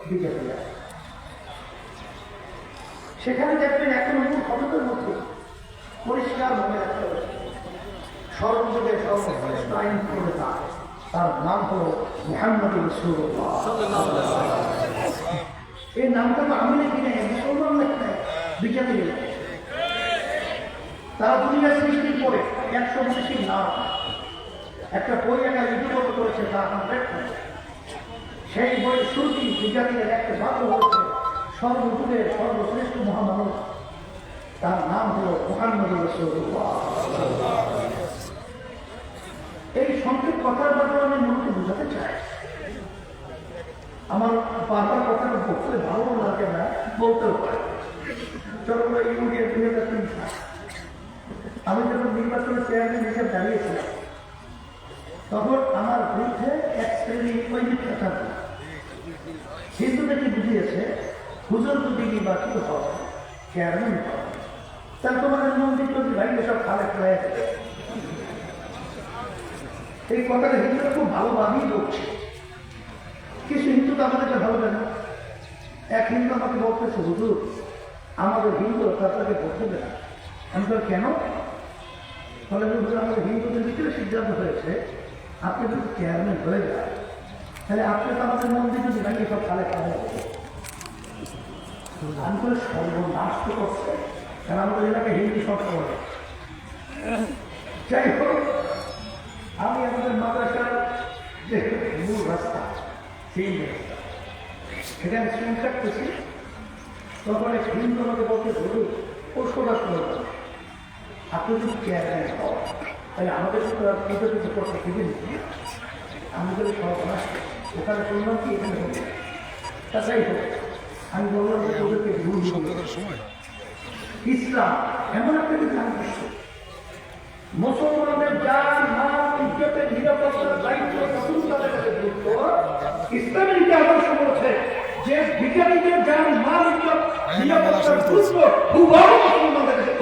বিকেপিয়া। সেখানে দেখবেন এখনো মূল ফটকের মধ্যে পরিষ্কার ভাবে একটা সর্বযুগের সর্বশ্রেষ্ঠ আইন প্রণেতা, তার নাম হলো মুহাম্মদ রাসূলুল্লাহ। এই নামটা তো আমি লিখি নাই, মুসলমান লেখা নাই, বিজ্ঞানী লেখা। তারা দুনিয়া সৃষ্টির পরে 100 নাম একটা বই একটা লিপিবদ্ধ করেছে, তা 100। সেই বইয়ের শুরুটি বিজ্ঞানীদের একটা বাক্য হচ্ছে সর্বযুগের সর্বশ্রেষ্ঠ মহামানব, তার নাম হল মুহাম্মদ রাসূলুল্লাহ। এই সংক্ষেপ কথার ব্যাপারে আমি মূলত বোঝাতে চাই, আমার বারবার কথাটা বলতে ভালো লাগে না, বলতেও পারে। চলো ইউনিয়ন 2003 সাল আমি যখন নির্বাচনের চেয়ারম্যান হিসেবে দাঁড়িয়েছিলাম, তখন আমার বিরুদ্ধে এক শ্রেণী মিথ্যাচার হিন্দুদের কি বুঝিয়েছে, হুজুর যদি নির্বাচিত হবে চেয়ারম্যান হবে, তাহলে তোমাদের মন্দির যদি ভাইকে সব খালে খেলায়। এই কথাটা হিন্দুরা খুব ভালোভাবেই বলছে। কিছু হিন্দু তো আমাদেরকে ভালো জানে। এক হিন্দু আমাকে বলতেছে, হুজুর আমাদের হিন্দু তাদেরকে ভোট দেবে না। আমি তো কেন? ফলে হুজুর আমাদের হিন্দুদের ভিতরে সিদ্ধান্ত হয়েছে আপনি যদি চেয়ারম্যান হয়ে যান, তাহলে আপনি তো আমাদের মন্দির যদি ভাইকে সব খালে খেলায়। আমি করে সর্বনাশ তো করছে, কারণ আমাদের এলাকায় হিন্দু সব করে। যাই হোক, আমি আমাদের মাদ্রাসার যে মূল রাস্তা, সেই রাস্তা সেখানে শ্রম কাটতেছি, তখন এক হিন্দু আমাকে বলতে ধরুন পশুবাস করবেন, আপনি যদি চেয়ারম্যান হন তাহলে আমাদের পুজো কিছু করতে দিবেন। আমি যদি সর্বনাশ ওখানে শুনলাম কি এখানে হবে, তা যাই হোক আমি বললাম যে ওদেরকে ইসলাম এমন একটা বিধান করছে, মুসলমানদের যার নাম ইজ্জতের নিরাপত্তার দায়িত্ব তখন তাদের কাছে যুক্ত। ইসলামের যে আদর্শ বলছে যে বিজ্ঞানীদের যার নাম ইজ্জত নিরাপত্তার যুক্ত হুবহু মুসলমানদের কাছে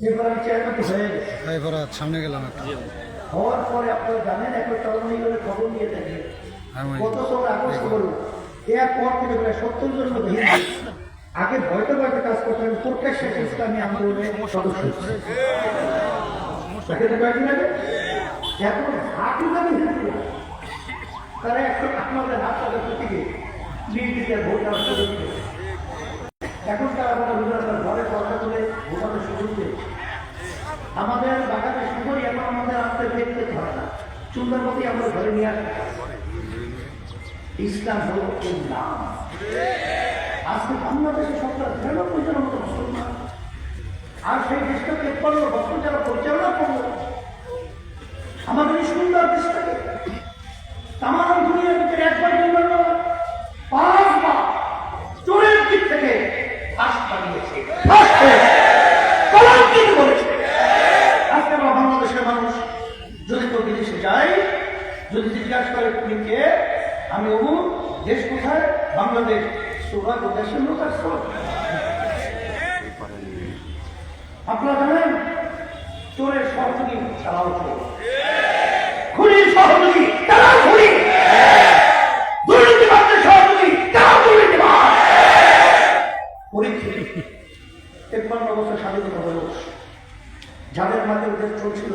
এবার আমি চেয়ারম্যান হয়ে গেছি। সামনে গেলাম একটা হওয়ার পরে আপনারা জানেন একটা তরুণী গেলে খবর নিয়ে দেখেন কত সময় আকর্ষণ করুন। এরপর থেকে প্রায় 70 জন মতো হিন্দু আগে ভয়তে ভয়তে কাজ করতেন, প্রকাশ্যে ইসলামী আন্দোলনের সদস্য। কয়েকদিন আগে এখন হাকিদানি হিন্দু তারা এখন আপনাদের রাস্তার থেকে নির্দিষ্ট ভোট আসতে। এখন তারা ঘরে কথা বলে ভোটাতে শুরু করেছে। আমাদের বাগানে সুন্দরী এখন আমাদের আসতে দেখতে হয় না, সুন্দরবতী আমরা ঘরে নিয়ে আসতে। ইসলাম হল এই নাম। আজকে বাংলাদেশের সরকার 93% মতো মুসলমান, আর সেই দেশটাকে 53 বছর যারা পরিচালনা করল আমাদের এই সুন্দর দেশটাকে তাম দুনিয়ার ভিতরে একবার নির্মাণ 5 বার চোরের দিক থেকে ফাঁস বানিয়েছে, কলঙ্কিত করেছে। আজকে আমরা বাংলাদেশের মানুষ যদি কেউ বিদেশে যায়, যদি জিজ্ঞাসা করে তুমি কে, আমি অমুক, দেশ কোথায়, বাংলাদেশ, দেশের লোক আসছে। আপনারা জানেন চোরের সহযোগী তারাও চোর, খুনির সহযোগী তারাও খুনি, দুর্নীতিবাদের সহযোগী তারাও দুর্নীতিবাদ। পরিস্থিতি 53 বছর স্বাধীনতা বয়স, যাদের মাঝে ওদের চলছিল।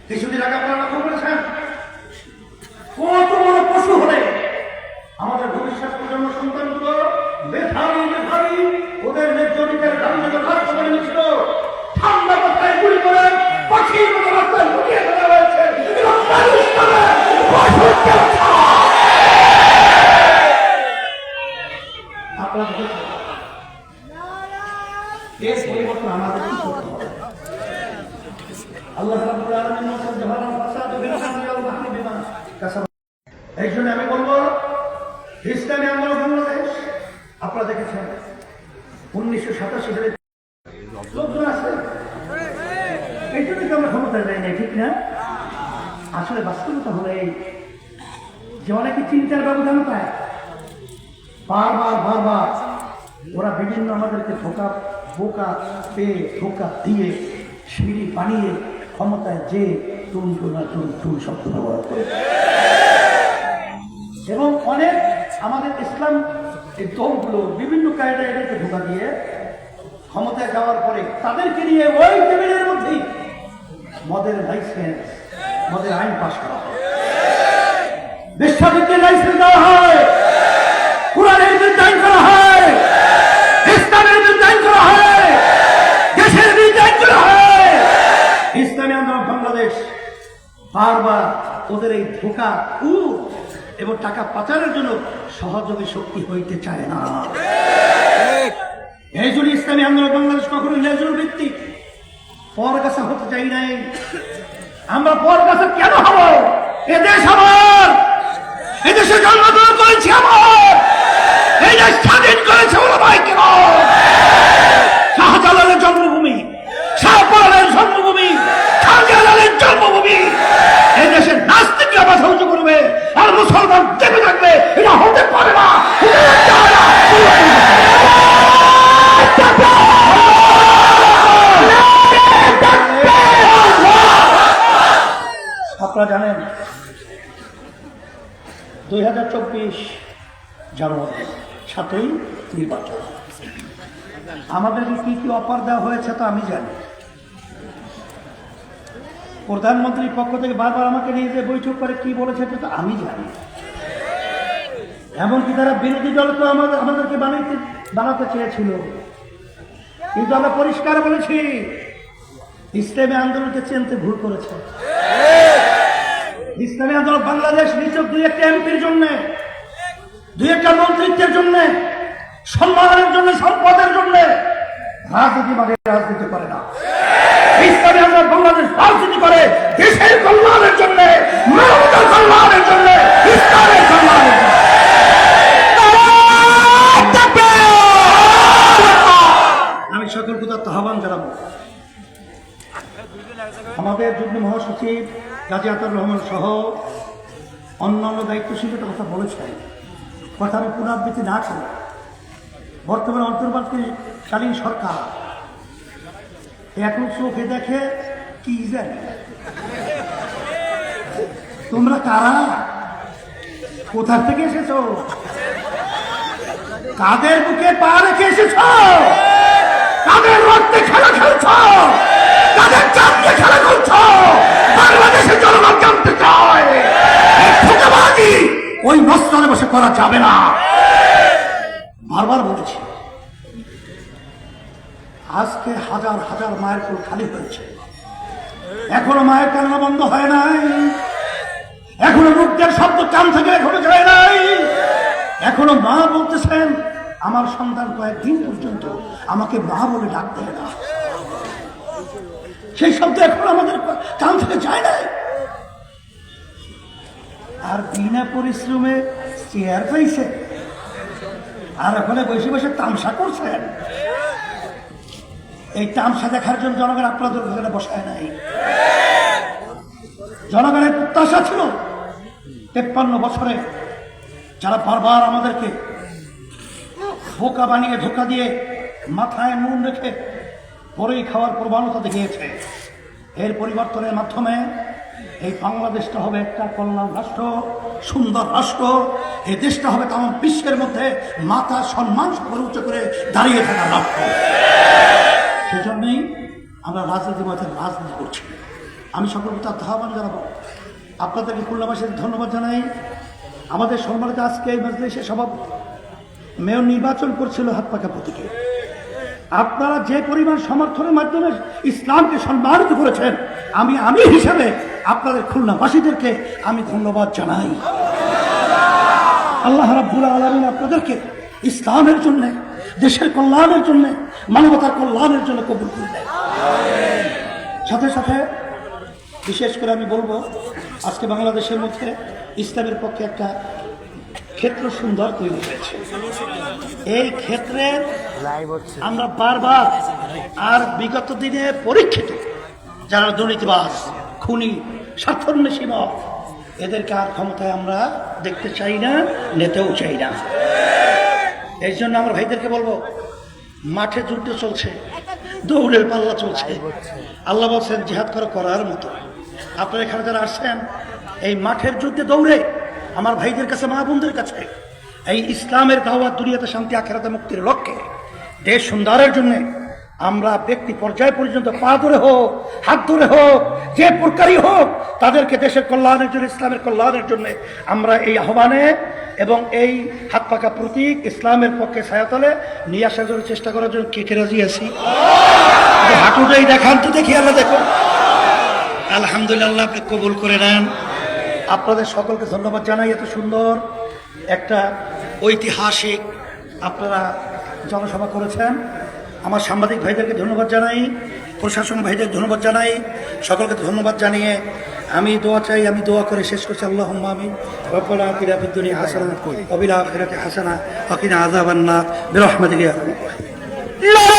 কিছুদিন আগে আপনারা লক্ষ্য করেছেন কত বড় পশু হলে আমাদের ভবিষ্যৎ প্রজন্ম সন্তানগুলো মেধাবী মেধাবী ওদের ন্যায্য অধিকার দাবি কাজ করে নিচ্ছিল। ঠান্ডা মাথায় গুলি করে পাখির মতো রাস্তায় ঢুকিয়ে ফেলা হয়েছে। আপনারা দেখেছেন দেশ পরিবর্তন আমাদের কি করতে হবে? আল্লাহ রাব্বুল আলামিন এই জন্য আমি বলবো ইসলামী আন্দোলন বাংলাদেশ, আপনারা দেখেছেন 1987 সালে লোকজন আছে, এই জন্য কি আমরা ক্ষমতা যাই না, ঠিক না? আসলে বাস্তবতা হলো এই যে অনেকে চিন্তার ব্যবধান পায়, বারবার ওরা বিভিন্ন আমাদেরকে বোকা পেয়ে ধোকা দিয়ে সিঁড়ি বানিয়ে ক্ষমতায় যে টুন শব্দ ব্যবহার করে। আমাদের ইসলাম এই দলগুলো বিভিন্ন কায়দায় এটাকে ধোকা দিয়ে ক্ষমতায় যাওয়ার পরে তাদেরকে নিয়ে ওই টেবিলের মধ্যেই মদের লাইসেন্স, মদের আইন পাশ করা হয়, বেশ্যাবৃত্তির লাইসেন্স দেওয়া হয়, কোরআনের বিরুদ্ধে আইন করা হয়, ইসলামের বিরুদ্ধে আইন করা হয়, দেশের বিরুদ্ধে আইন করা হয়। ইসলামী আন্দোলন বাংলাদেশ বারবার ওদের এই ধোঁকা এবং টাকা পাচারের জন্য সহযোগী শক্তি হইতে চায় না। এই জন্য ইসলামী আন্দোলন বাংলাদেশ কখনো লেজুর ভিত্তিক পর কাছে হতে চাই নাই। আমরা পর কাছে কেন হব? এদেশ আমার, এদেশে জন্মগ্রহণ করেছি আমার, এই দেশ স্বাধীন করেছে ওলামায়ে কেরাম। শাহজালালের জন্মভূমি, শাহপরানের জন্মভূমি, শাহজালালের জন্মভূমি। এই দেশের নাস্তিকরা বাধা উঁচু করবে আর মুসলমান চেপে থাকবে, এটা হতে পারে না। আপনারা জানেন 2024 জানুয়ারি 7ই নির্বাচন। আমাদেরকে কি কি অফার দেওয়া হয়েছে তা আমি জানি। প্রধানমন্ত্রীর পক্ষ থেকে বারবার আমাকে নিয়ে যে বৈঠক করে কি বলেছে তা আমি জানি। এমনকি তারা বিরোধী দল তো আমাদেরকে বানাতে চেয়েছিল, কিন্তু আমরা পরিষ্কার বলেছি ইসলামী আন্দোলনকে চিনতে ভুল করেছে। ইসলামী আন্দোলন বাংলাদেশ নিচক 2-1টা এমপির জন্য, 2-1টা মন্ত্রিত্বের জন্য, সম্মানের জন্য, সম্পদের জন্য রাজনীতি মানে রাজনীতি করে না। ইসলামী আন্দোলন বাংলাদেশ রাজনীতি করে দেশের কল্যাণের জন্য, মানবতার কল্যাণের জন্য, ইসলামের কল্যাণের জন্য। আমি সকল প্রদত্ত আহ্বান জানাবো আমাদের যুগ্ম মহাসচিব গাজী আতাউর রহমান সহ অন্যান্য দায়িত্বশীলতা কথা বলেছেন, কথা আমি পুনরাবৃত্তি না করে বর্তমানে অন্তর্বর্তীকালীন সরকার এখন চোখে দেখে কি জানি তোমরা কারা, কোথা থেকে এসেছ, কাদের বুকে পা রেখে এসেছ, কাদের রক্তে খেলা খেলছ, কাদের চাপকে খেলা করছ, বাংলাদেশের জনগণ জানতে চায়। ওই মস্তরে বসে করা যাবে না। বারবার বলেছি আজকে হাজার হাজার মায়ের কোল খালি হয়েছে, এখনো মায়ের কান্না বন্ধ হয় নাই, এখনো মুখের শব্দ কান থেকে এখনো যায় নাই, এখনো মা বলতেছেন আমার সন্তান কয়েকদিন পর্যন্ত আমাকে মা বলে ডাকতে না, সেই শব্দ এখন আমাদের কান থেকে যায় নাই। আর বিনা পরিশ্রমে চেয়ার পাইছে আর ওখানে বসে বসে তামসা করছেন। এই তামসা দেখার জন্য জনগণ আপনাদের ঘরে বসায় নাই। জনগণের প্রত্যাশা ছিল 53 বছরে যারা বারবার আমাদেরকে বোকা বানিয়ে ধোকা দিয়ে মাথায় নুন রেখে পরেই খাওয়ার প্রবণতা দেখিয়েছে, এর পরিবর্তনের মাধ্যমে এই বাংলাদেশটা হবে একটা কল্যাণ রাষ্ট্র, সুন্দর রাষ্ট্র। এই দেশটা হবে তাম বিশ্বের মধ্যে মাথা সম্মান উচ্চ করে দাঁড়িয়ে থাকা রাষ্ট্র। সেজন্যই আমরা রাজনীতির মধ্যে রাজনীতি করছি। আমি সকল তার আহ্বান জানাবো, আপনাদেরকে খুলনাবাসীর ধন্যবাদ জানাই। আমাদের সম্মানিত আজকে এই মজলিসের সভাপতি মেয়র নির্বাচন করছিল হাত পাকা প্রতীকে। আপনারা যে পরিমাণ সমর্থনের মাধ্যমে ইসলামকে সম্মানিত করেছেন, আমি হিসাবে আপনাদের খুলনাবাসীদেরকে আমি ধন্যবাদ জানাই। আল্লাহ রাব্বুল আলামিন আপনাদেরকে ইসলামের জন্য, দেশের কল্যাণের জন্য, মানবতার কল্যাণের জন্য কবুল করবেন। সাথে সাথে বিশেষ করে আমি বলবো আজকে বাংলাদেশের মধ্যে ইসলামের পক্ষে একটা ক্ষেত্র সুন্দর তৈরি হয়েছে। এই ক্ষেত্রে আমরা বারবার আর বিগত দিনে পরীক্ষিত যারা দুর্নীতিবাজ, খুনি, স্বার্থান্বেষী মত, এদেরকে আর ক্ষমতায় আমরা দেখতে চাই না, নিতেও চাই না। এই জন্য আমার ভাইদেরকে বলবো, মাঠে যুদ্ধ চলছে, দৌড়ের পাল্লা চলছে। আল্লাহ বলছেন জিহাদ করার মতো। আপনারা এখানে যারা আসছেন এই মাঠের যুদ্ধে দৌড়ে আমার ভাইদের কাছে, মা বোনদের কাছে এই ইসলামের দাওয়াত দুনিয়াতে শান্তি আখিরাতে মুক্তির লক্ষ্যে দেশ সুন্দরের জন্য আমরা ব্যক্তি পর্যায় পর্যন্ত পা ধরে হোক, হাত ধরে হোক, যে প্রকারই হোক, তাদেরকে দেশের কল্যাণের জন্য, ইসলামের কল্যাণের জন্য আমরা এই আহ্বানে এবং এই হাত পাকা প্রতীক ইসলামের পক্ষে ছায়াতলে নিয়ে আসার জন্য চেষ্টা করার জন্য কে কে রাজি আছি? হাঁটুটাই দেখান তো দেখি, আল্লাহ দেখো। আলহামদুলিল্লাহ, আপনি কবুল করে নেন। আপনাদের সকলকে ধন্যবাদ জানাই। এত সুন্দর একটা ঐতিহাসিক আপনারা জনসভা করেছেন। আমার সাংবাদিক ভাইদেরকে ধন্যবাদ জানাই, প্রশাসন ভাইদের ধন্যবাদ জানাই, সকলকে ধন্যবাদ জানিয়ে আমি দোয়া চাই, আমি দোয়া করে শেষ করছি। আল্লাহুম্মা আমিন। রব্বানা আতিনা ফিদ দুনিয়া হাসানাহ ওয়া ফিল আখিরাতি হাসানাহ ওয়া কিনা আযাবান নার বিরহমাতিকা ইয়া আরহামার রাহিমিন।